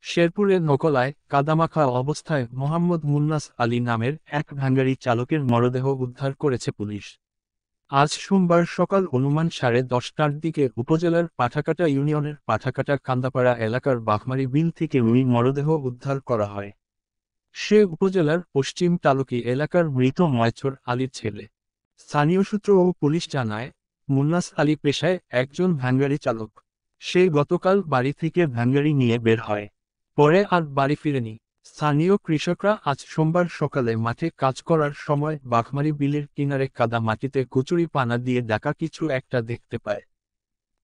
শেরপুরের নকলায় কাদামাখা অবস্থায় মোহাম্মদ মুন্নাস আলী নামের এক ভ্যানগাড়ি চালকের মরদেহ উদ্ধার করেছে পুলিশ। আজ সোমবার সকাল অনুমান 10:30টার দিকে উপজেলার পাঠাকাটা ইউনিয়নের পাঠাকাটা কান্দাপাড়া এলাকার বাঘমারি বিল থেকে ওই মরদেহ উদ্ধার করা হয়। সে উপজেলার পশ্চিম তালুকি এলাকার মৃত ময়ছর আলীর ছেলে। স্থানীয় সূত্র ও পুলিশ জানায়, মুন্নাস আলী পেশায় একজন ভ্যানগাড়ি চালক। সে গতকাল বাড়ি থেকে ভ্যানগাড়ি নিয়ে বের হয়, পরে আর বাড়ি ফিরেনি। স্থানীয় কৃষকরা আজ সোমবার সকালে মাঠে কাজ করার সময় বাঘমারি বিলের কিনারে কাদা মাটিতে কচুরি পানা দিয়ে ঢাকা কিছু একটা দেখতে পায়।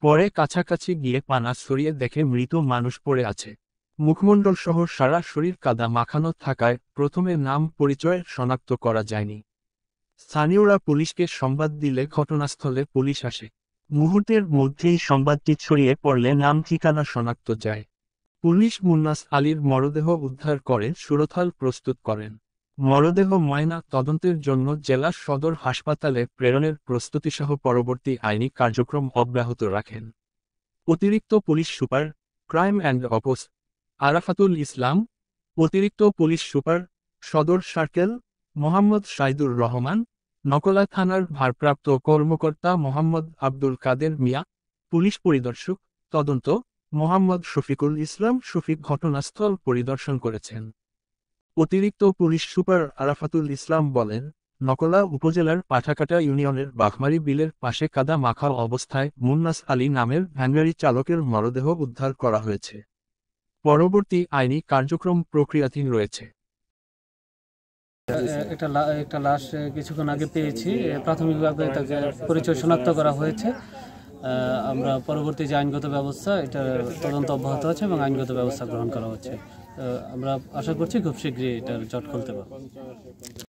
পরে কাছাকাছি গিয়ে পানা সরিয়ে দেখে মৃত মানুষ পড়ে আছে। মুখমণ্ডল সহ সারা শরীর কাদা মাখানো থাকায় প্রথমে নাম পরিচয় শনাক্ত করা যায়নি। স্থানীয়রা পুলিশকে সংবাদ দিলে ঘটনাস্থলে পুলিশ আসে। মুহূর্তের মধ্যেই সংবাদটি ছড়িয়ে পড়লে নাম ঠিকানা শনাক্ত যায়। পুলিশ মুন্নাস আলীর মরদেহ উদ্ধার করে সুরতহাল প্রস্তুত করেন। মরদেহ ময়না তদন্তের জন্য জেলা সদর হাসপাতালে প্রেরণের প্রস্তুতিসহ পরবর্তী আইনি কার্যক্রম অব্যাহত রাখেন অতিরিক্ত police super, crime and ops Arafatul Islam. অতিরিক্ত পুলিশ সুপার, সদর সার্কেল, মোহাম্মদ সাইদুর রহমান। নকলা থানার ভারপ্রাপ্ত কর্মকর্তা মোহাম্মদ আব্দুল কাদের মিয়া। পুলিশ পরিদর্শক, তদন্ত, মোহাম্মদ শফিকুল ইসলাম শফিক ঘটনাস্থল পরিদর্শন করেছেন। অতিরিক্ত পুলিশ সুপার আরাফাতুল ইসলাম বলেন, নকলা উপজেলার পাঠাকাটা ইউনিয়নের বাঘমারি বিলের পাশে কাদা মাখা অবস্থায় মুন্নাস আলী নামের ভ্যানগাড়ি চালকের মরদেহ উদ্ধার করা হয়েছে। পরবর্তী আইনি কার্যক্রম প্রক্রিয়াধীন রয়েছে। একটা লাশ কিছুক্ষণ আগে পেয়েছি। প্রাথমিকভাবে তাকে পরিচয় শনাক্ত করা হয়েছে। আমরা পরবর্তী যে আইনগত ব্যবস্থা, এটা তদন্ত অব্যাহত আছে এবং আইনগত ব্যবস্থা গ্রহণ করা হচ্ছে। আমরা আশা করছি খুব শীঘ্রই এটার জট খুলতে পারব।